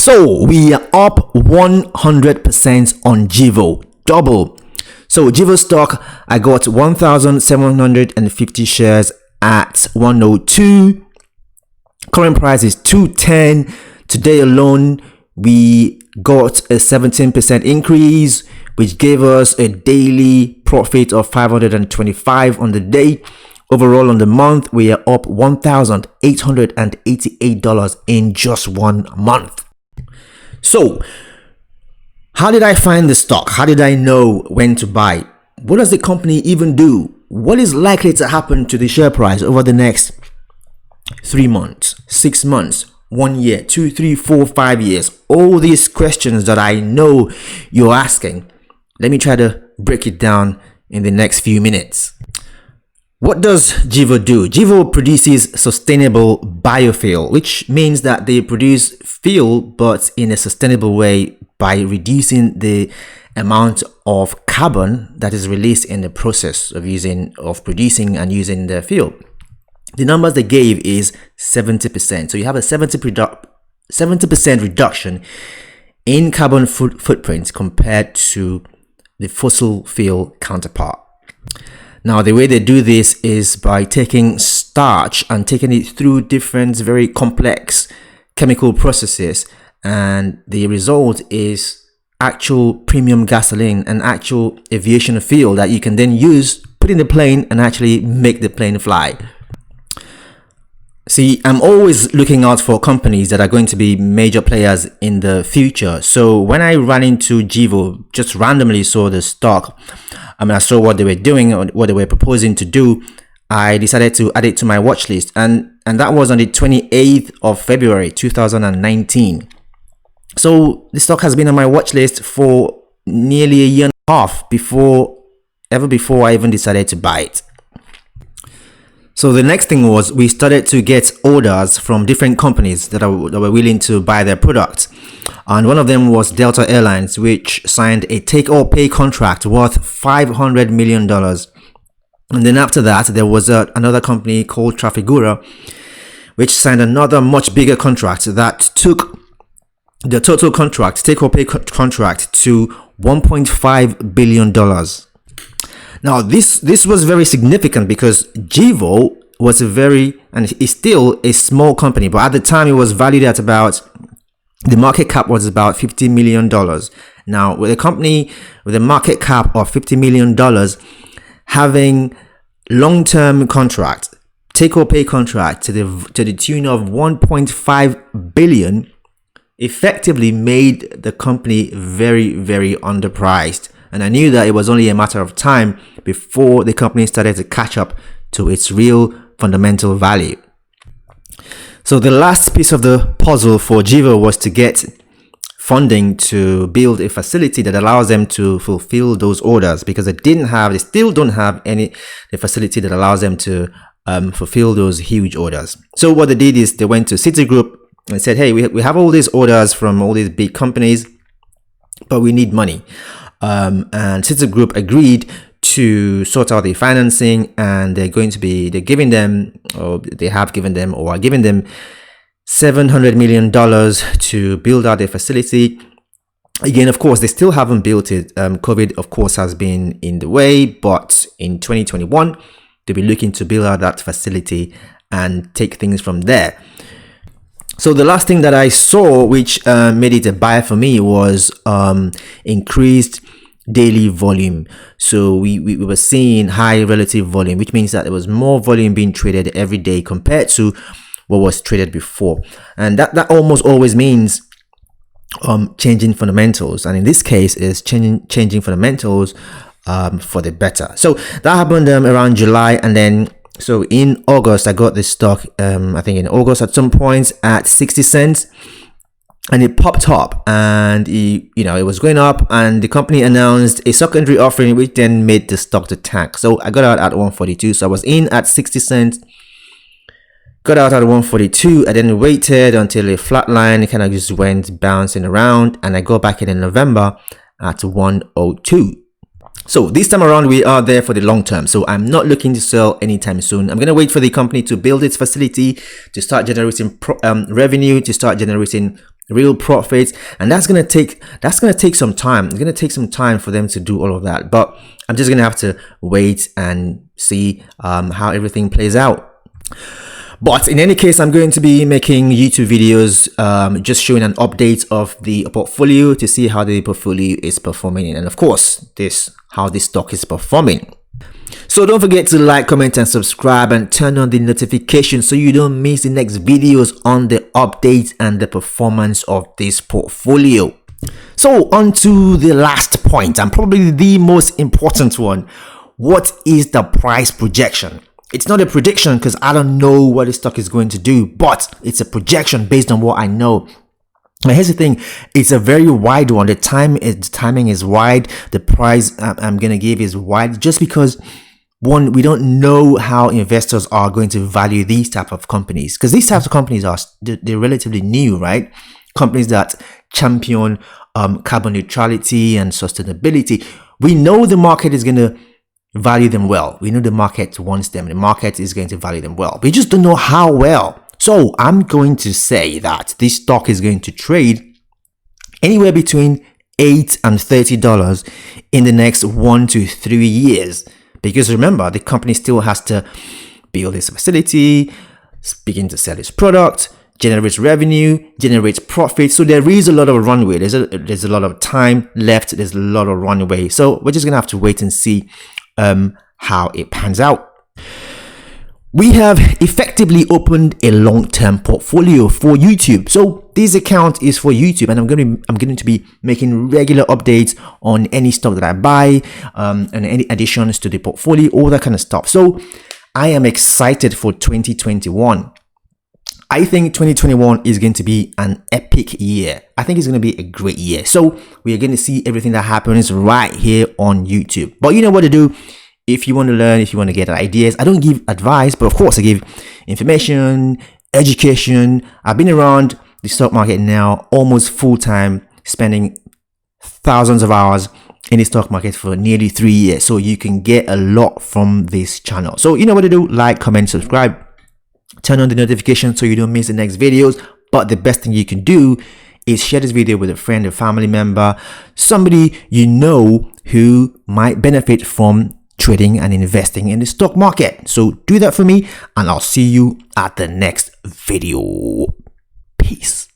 So we are up 100% on Gevo, double. So Gevo stock, I got 1,750 shares at 102. Current price is 210. Today alone, we got a 17% increase, which gave us a daily profit of 525 on the day. Overall, on the month, we are up $1,888 in just 1 month. So, how did I find the stock? How did I know when to buy? What does the company even do? What is likely to happen to the share price over the next 3 months, 6 months, 1 year, 2, 3, 4, 5 years? All these questions that I know you're asking. Let me try to break it down in the next few minutes. What does Gevo do? Gevo produces sustainable biofuel, which means that they produce fuel but in a sustainable way by reducing the amount of carbon that is released in the process of producing and using the fuel. The numbers they gave is 70%. So you have a 70% reduction in carbon footprint compared to the fossil fuel counterpart. Now, the way they do this is by taking starch and taking it through different very complex chemical processes, and the result is actual premium gasoline and actual aviation fuel that you can then use, put in the plane, and actually make the plane fly. See, I'm always looking out for companies that are going to be major players in the future. So when I ran into Gevo, just randomly saw the stock, I saw what they were doing, or what they were proposing to do, I decided to add it to my watch list. And that was on the 28th of February, 2019. So the stock has been on my watch list for nearly a year and a half before I even decided to buy it. So the next thing was we started to get orders from different companies that were willing to buy their products. And one of them was Delta Airlines, which signed a take-or-pay contract worth $500 million. And then after that, there was another company called Trafigura, which signed another much bigger contract that took the total contract, take-or-pay contract, to $1.5 billion. Now, this was very significant because Gevo was and is still a small company, but at the time it was valued at the market cap was about $50 million. Now, with a company with a market cap of $50 million having long-term contract, take-or-pay contract to the tune of $1.5 billion, effectively made the company very, very underpriced. And I knew that it was only a matter of time before the company started to catch up to its real fundamental value. So the last piece of the puzzle for Gevo was to get funding to build a facility that allows them to fulfill those orders, because they still don't have the facility that allows them to fulfill those huge orders. So what they did is they went to Citigroup and said, hey, we have all these orders from all these big companies, but we need money. And Citigroup agreed to sort out the financing, and they're giving them $700 million to build out their facility. Again, of course, they still haven't built it. COVID, of course, has been in the way, but in 2021, they'll be looking to build out that facility and take things from there. So the last thing that I saw, which made it a buy for me, was increased daily volume. So we were seeing high relative volume, which means that there was more volume being traded every day compared to what was traded before. And that almost always means changing fundamentals. And in this case, is changing fundamentals for the better. So that happened around July, and then so in August, I got this stock, I think in August at some point at 60 cents, and it popped up, and it was going up, and the company announced a secondary offering, which then made the stock to tank. So I got out at 142. So I was in at 60 cents, got out at 142, and then waited until a flat line kind of just went bouncing around, and I got back in November at 102. So this time around, we are there for the long term. So I'm not looking to sell anytime soon. I'm going to wait for the company to build its facility, to start generating revenue, to start generating real profits, and that's gonna take some time. It's gonna take some time for them to do all of that, but I'm just gonna have to wait and see how everything plays out. But in any case, I'm going to be making YouTube videos just showing an update of the portfolio to see how the portfolio is performing, and of course how this stock is performing. So don't forget to like, comment and subscribe, and turn on the notifications so you don't miss the next videos on the updates and the performance of this portfolio. So on to the last point, and probably the most important one. What is the price projection? It's not a prediction because I don't know what the stock is going to do, but it's a projection based on what I know. Now here's the thing, it's a very wide one. The timing is wide. The price I'm gonna give is wide, just because one, we don't know how investors are going to value these type of companies, because these types of companies they're relatively new, right? Companies that champion carbon neutrality and sustainability. We know the market is going to value them well. We know the market wants them. The market is going to value them well. We just don't know how well. So I'm going to say that this stock is going to trade anywhere between $8 and $30 in the next 1 to 3 years. Because remember, the company still has to build its facility, begin to sell its product, generates revenue, generates profit. So there is a lot of runway. There's a lot of time left. There's a lot of runway. So we're just gonna have to wait and see how it pans out. We have effectively opened a long-term portfolio for YouTube. So this account is for YouTube, and I'm going to be making regular updates on any stock that I buy, and any additions to the portfolio, all that kind of stuff. So I am excited for 2021. I think 2021 is going to be an epic year. I think it's going to be a great year. So we are going to see everything that happens right here on YouTube. But you know what to do. If you want to learn, if you want to get ideas, I don't give advice, but of course I give information, education. I've been around the stock market now almost full time, spending thousands of hours in the stock market for nearly 3 years. So you can get a lot from this channel. So you know what to do. Like, comment, subscribe, turn on the notifications so you don't miss the next videos. But the best thing you can do is share this video with a friend, a family member, somebody you know who might benefit from trading and investing in the stock market. So do that for me, and I'll see you at the next video. Peace.